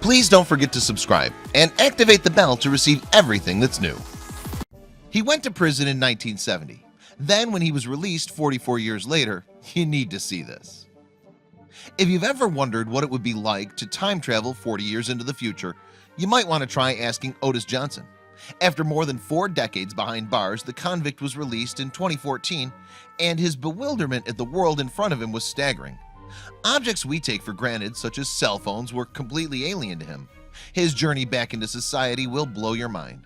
Please don't forget to subscribe and activate the bell to receive everything that's new. He went to prison in 1970. Then when he was released 44 years later, you need to see this. If you've ever wondered what it would be like to time travel 40 years into the future, you might want to try asking Otis Johnson. After more than 4 decades behind bars, the convict was released in 2014, and his bewilderment at the world in front of him was staggering. Objects we take for granted, such as cell phones, were completely alien to him. His journey back into society will blow your mind.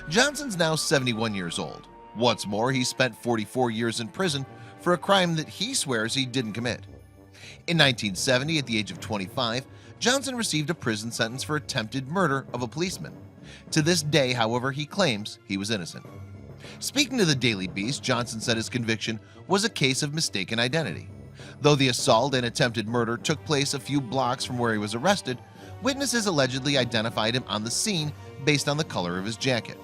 Johnson's now 71 years old. What's more, he spent 44 years in prison for a crime that he swears he didn't commit. In 1970, at the age of 25, Johnson received a prison sentence for attempted murder of a policeman. To this day, however, he claims he was innocent. Speaking to the Daily Beast, Johnson said his conviction was a case of mistaken identity. Though the assault and attempted murder took place a few blocks from where he was arrested, witnesses allegedly identified him on the scene based on the color of his jacket.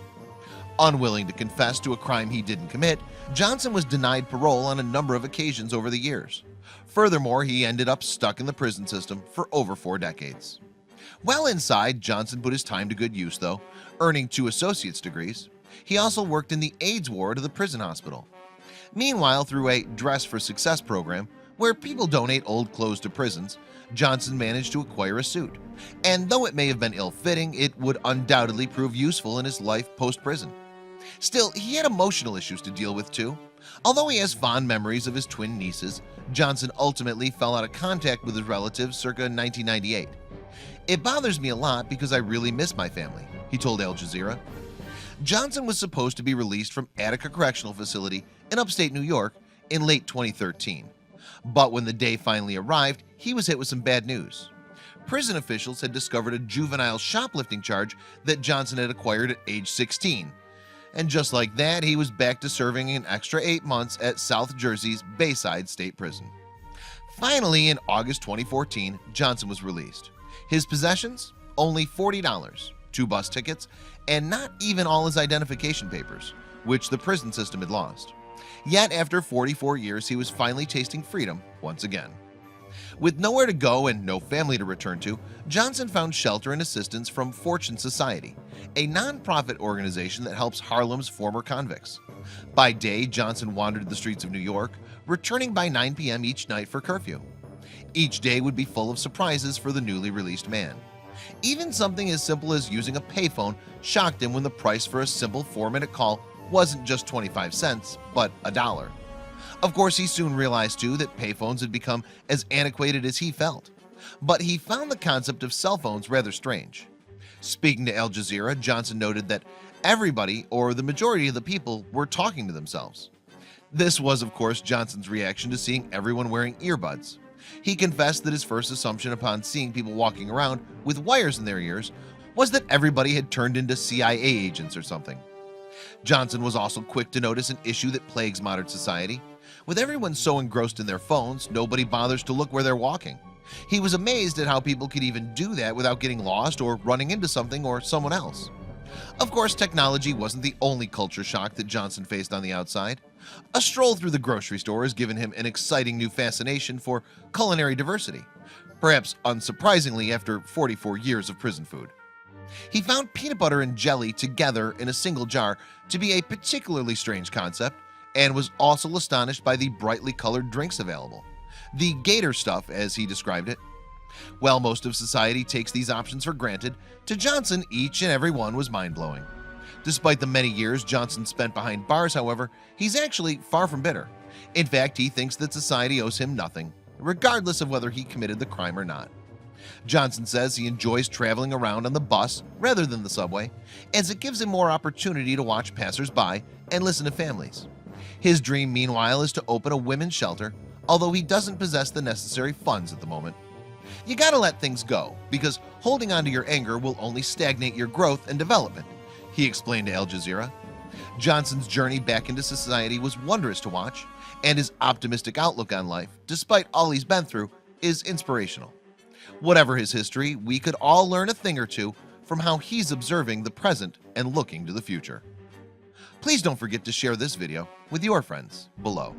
Unwilling to confess to a crime he didn't commit, Johnson was denied parole on a number of occasions over the years. Furthermore, he ended up stuck in the prison system for over 4 decades. While inside, Johnson put his time to good use, though, earning 2 associate's degrees. He also worked in the AIDS ward of the prison hospital. Meanwhile, through a Dress for Success program, where people donate old clothes to prisons, Johnson managed to acquire a suit. And though it may have been ill-fitting, it would undoubtedly prove useful in his life post-prison. Still, he had emotional issues to deal with too. Although he has fond memories of his twin nieces, Johnson ultimately fell out of contact with his relatives circa 1998. "It bothers me a lot because I really miss my family," he told Al Jazeera. Johnson was supposed to be released from Attica Correctional Facility in upstate New York in late 2013. But when the day finally arrived, he was hit with some bad news. Prison officials had discovered a juvenile shoplifting charge that Johnson had acquired at age 16. And just like that, he was back to serving an extra 8 months at South Jersey's Bayside State Prison. Finally, in August 2014, Johnson was released. His possessions? Only $40, 2 bus tickets, and not even all his identification papers, which the prison system had lost. Yet after 44 years, he was finally tasting freedom once again. With nowhere to go and no family to return to, Johnson found shelter and assistance from Fortune Society, a non-profit organization that helps Harlem's former convicts. By day, Johnson wandered the streets of New York, returning by 9 p.m. each night for curfew. Each day would be full of surprises for the newly released man. Even something as simple as using a payphone shocked him when the price for a simple 4-minute call wasn't just 25 cents, but $1. Of course, he soon realized too that payphones had become as antiquated as he felt. But he found the concept of cell phones rather strange. Speaking to Al Jazeera, Johnson noted that everybody, or the majority of the people, were talking to themselves. This was, of course, Johnson's reaction to seeing everyone wearing earbuds. He confessed that his first assumption upon seeing people walking around with wires in their ears was that everybody had turned into CIA agents or something. Johnson was also quick to notice an issue that plagues modern society. With everyone so engrossed in their phones, nobody bothers to look where they're walking. He was amazed at how people could even do that without getting lost or running into something or someone else. Of course, technology wasn't the only culture shock that Johnson faced on the outside. A stroll through the grocery store has given him an exciting new fascination for culinary diversity, perhaps unsurprisingly after 44 years of prison food. He found peanut butter and jelly together in a single jar to be a particularly strange concept, and was also astonished by the brightly colored drinks available, the gator stuff as he described it. While most of society takes these options for granted, to Johnson each and every one was mind-blowing. Despite the many years Johnson spent behind bars, however, he's actually far from bitter. In fact, he thinks that society owes him nothing, regardless of whether he committed the crime or not. Johnson says he enjoys traveling around on the bus rather than the subway, as it gives him more opportunity to watch passers-by and listen to families. His dream, meanwhile, is to open a women's shelter, although he doesn't possess the necessary funds at the moment. You gotta let things go, because holding on to your anger will only stagnate your growth and development, he explained to Al Jazeera. Johnson's journey back into society was wondrous to watch, and his optimistic outlook on life, despite all he's been through, is inspirational. Whatever his history, we could all learn a thing or two from how he's observing the present and looking to the future. Please don't forget to share this video with your friends below.